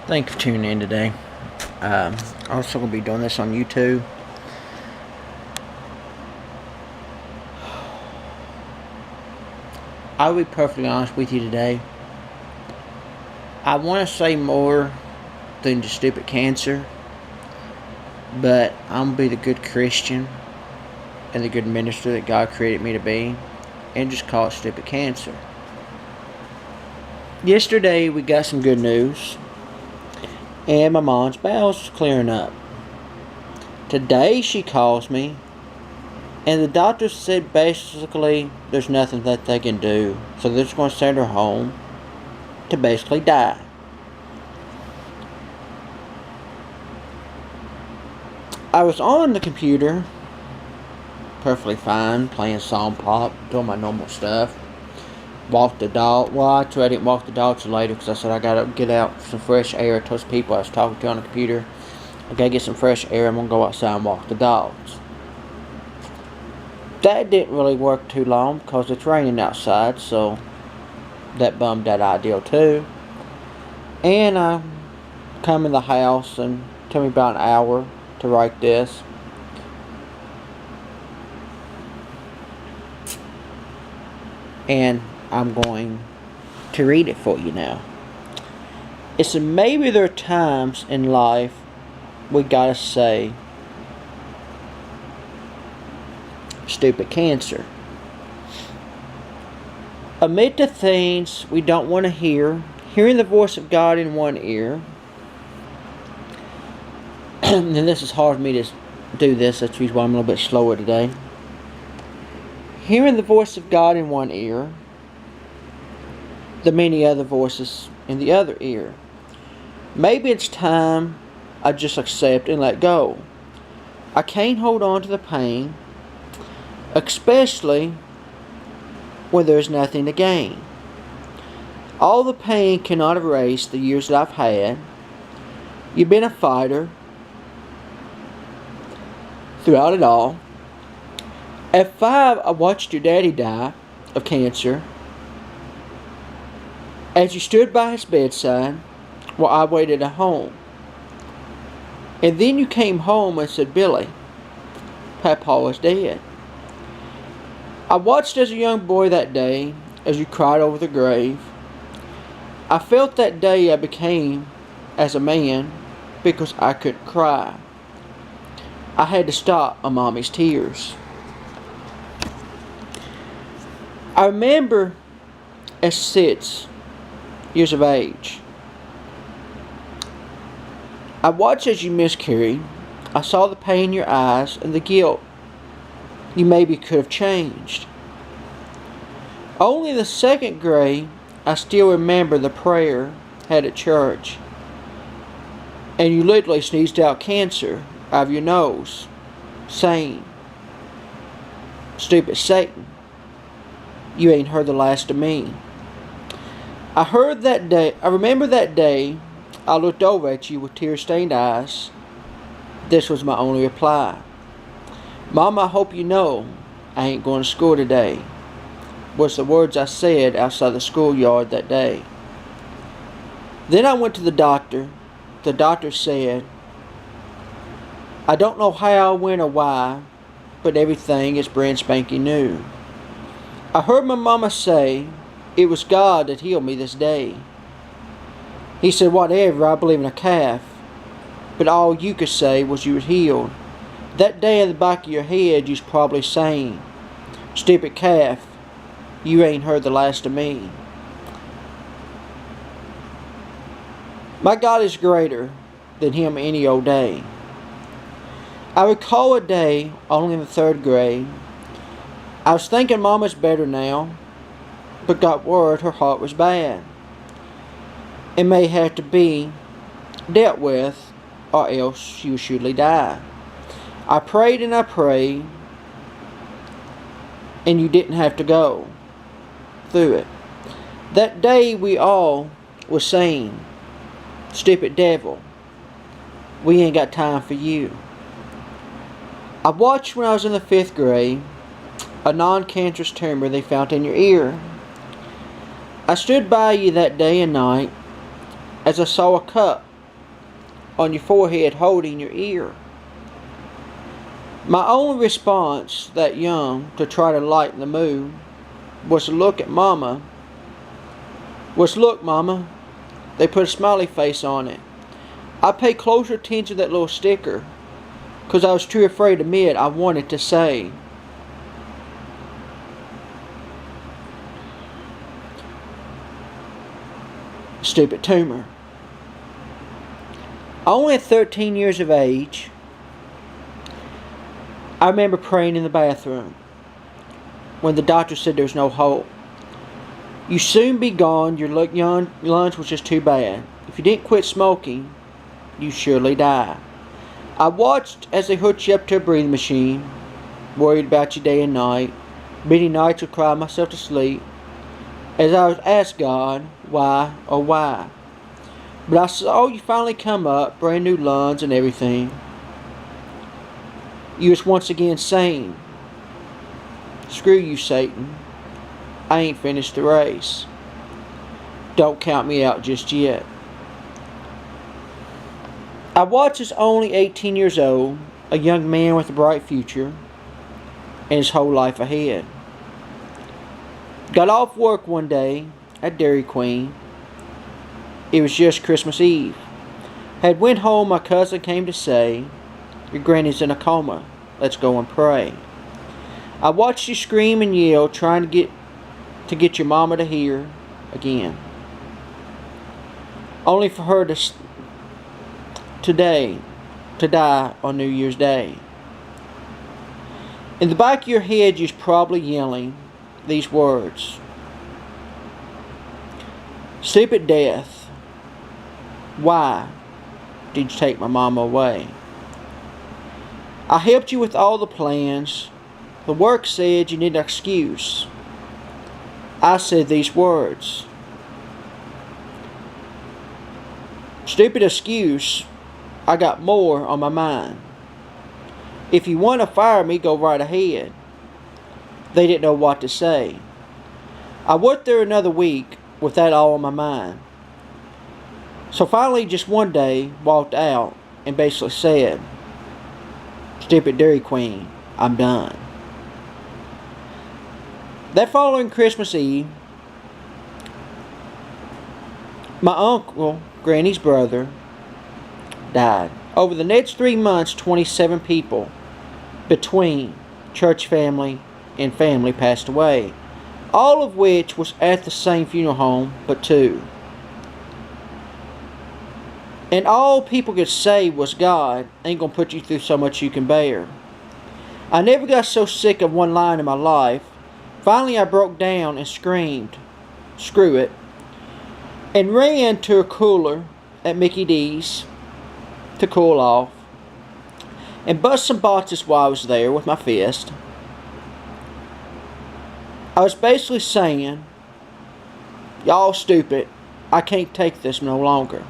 Thank you for tuning in today. Also going to be doing this on YouTube. I'll be perfectly honest with you today. I want to say more than just stupid cancer, but I'm going to be the good Christian and the good minister that God created me to be, and just call it stupid cancer. Yesterday we got some good news, and my mom's bowels clearing up. Today she calls me, and the doctor said basically there's nothing that they can do, so they're just going to send her home to basically die. I was on the computer, perfectly fine, playing Song Pop, doing my normal stuff. Walked the dog. Well, actually I didn't walk the dog till later because I said I gotta get out some fresh air. I told those people I was talking to on the computer, I gotta get some fresh air. I'm gonna go outside and walk the dogs. That didn't really work too long because it's raining outside, so that bummed that idea too. And I come in the house, and it took me about an hour to write this. And I'm going to read it for you now. It said, maybe there are times in life we gotta say, stupid cancer. Amid the things we don't want to hear, hearing the voice of God in one ear, and this is hard for me to do this, that's the reason why I'm a little bit slower today. Hearing the voice of God in one ear, the many other voices in the other ear. Maybe it's time I just accept and let go. I can't hold on to the pain, especially when there's nothing to gain. All the pain cannot erase the years that I've had. You've been a fighter throughout it all. At 5, I watched your daddy die of cancer. As you stood by his bedside while I waited at home. And then you came home and said, Billy, Papa is dead. I watched as a young boy that day as you cried over the grave. I felt that day I became as a man because I couldn't cry. I had to stop my mommy's tears. I remember at 6 years of age, I watched as you miscarried. I saw the pain in your eyes and the guilt you maybe could have changed. Only in the 2nd grade, I still remember the prayer had at church, and you literally sneezed out cancer out of your nose, saying, stupid Satan, you ain't heard the last of me. I remember that day, I looked over at you with tear-stained eyes. This was my only reply. Mom, I hope you know I ain't going to school today, was the words I said outside the schoolyard that day. Then I went to the doctor. The doctor said, I don't know how, when, or why, but everything is brand spanking new. I heard my mama say, it was God that healed me this day. He said, whatever, I believe in a calf. But all you could say was you were healed. That day in the back of your head, you was probably saying, stupid calf, you ain't heard the last of me. My God is greater than him any old day. I recall a day, only in the 3rd grade. I was thinking Mama's better now, but got word her heart was bad. It may have to be dealt with, or else she would surely die. I prayed and I prayed, and you didn't have to go through it. That day we all were saying, stupid devil, we ain't got time for you. I watched when I was in the 5th grade, a non-cancerous tumor they found in your ear. I stood by you that day and night as I saw a cup on your forehead holding your ear. My only response that young to try to lighten the mood was to look, Mama. They put a smiley face on it. I paid closer attention to that little sticker because I was too afraid to admit I wanted to say. Stupid tumor. Only at 13 years of age, I remember praying in the bathroom when the doctor said there was no hope. You soon be gone, your lunch was just too bad. If you didn't quit smoking, you surely die. I watched as they hooked you up to a breathing machine, worried about you day and night. Many nights would cry myself to sleep as I would ask God, why, oh why? But I saw you finally come up, brand new lungs and everything. You was once again saying, screw you, Satan. I ain't finished the race. Don't count me out just yet. I watched as only 18 years old, a young man with a bright future and his whole life ahead. Got off work one day at Dairy Queen. It was just Christmas Eve. Had went home, my cousin came to say, your granny's in a coma. Let's go and pray. I watched you scream and yell, trying to get your mama to hear again. Only for her to die on New Year's Day. In the back of your head, you're probably yelling these words. Stupid death. Why did you take my mama away? I helped you with all the plans. The work said you need an excuse. I said these words. Stupid excuse. I got more on my mind. If you want to fire me, go right ahead. They didn't know what to say. I worked there another week with that all on my mind. So finally, just one day, walked out and basically said, Stupid Dairy Queen, I'm done. That following Christmas Eve, my uncle, Granny's brother, died. Over the next 3 months, 27 people between church family and family passed away, all of which was at the same funeral home but 2. And all people could say was, God ain't gonna put you through so much you can bear. I never got so sick of one line in my life. Finally I broke down and screamed, screw it, and ran to a cooler at Mickey D's to cool off and bust some boxes while I was there with my fist. I was basically saying, y'all stupid, I can't take this no longer.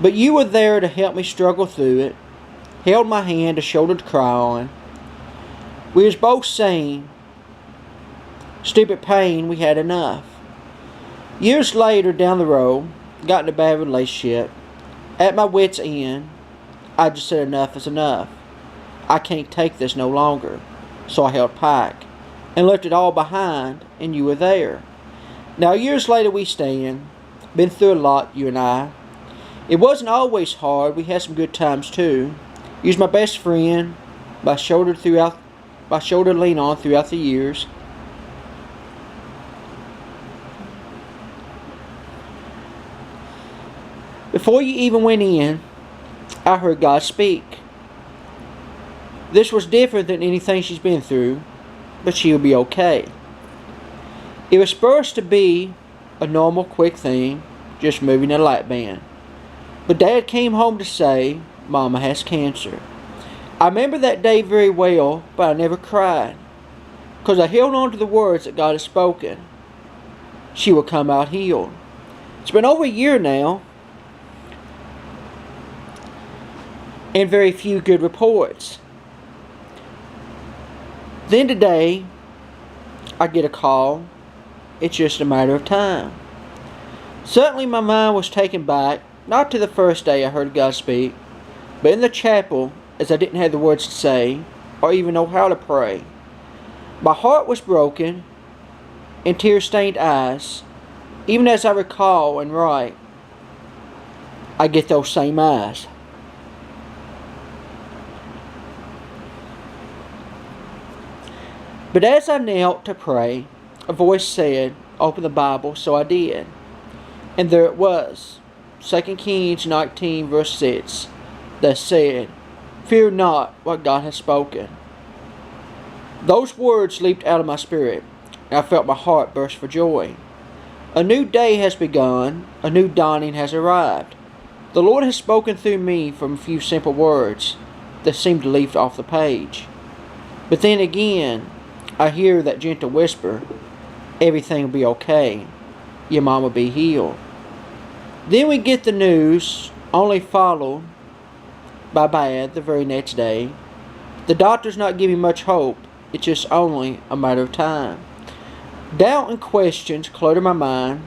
But you were there to help me struggle through it, held my hand, a shoulder to cry on. We was both saying, stupid pain, we had enough. Years later, down the road, got in a bad relationship. At my wit's end, I just said enough is enough. I can't take this no longer. So I held back and left it all behind, and you were there. Now years later we stand, been through a lot, you and I. It wasn't always hard, we had some good times too. You was my best friend, my shoulder to lean on throughout the years. Before you even went in, I heard God speak. This was different than anything she's been through, but she'll be okay. It was supposed to be a normal, quick thing, just moving a light band. But Dad came home to say, Mama has cancer. I remember that day very well, but I never cried, because I held on to the words that God had spoken. She will come out healed. It's been over a year now, and very few good reports. Then today, I get a call. It's just a matter of time. Suddenly my mind was taken back not to the first day I heard God speak, but in the chapel as I didn't have the words to say or even know how to pray. My heart was broken and tear-stained eyes. Even as I recall and write, I get those same eyes. But as I knelt to pray, a voice said, "Open the Bible," so I did. And there it was, 2 Kings 19 verse 6, that said, "Fear not what God has spoken." Those words leaped out of my spirit, and I felt my heart burst for joy. A new day has begun, a new dawning has arrived. The Lord has spoken through me from a few simple words that seemed to leap off the page. But then again, I hear that gentle whisper, "Everything will be okay. Your mom will be healed." Then we get the news, only followed by bad the very next day. The doctor's not giving much hope. It's just only a matter of time. Doubt and questions clutter my mind.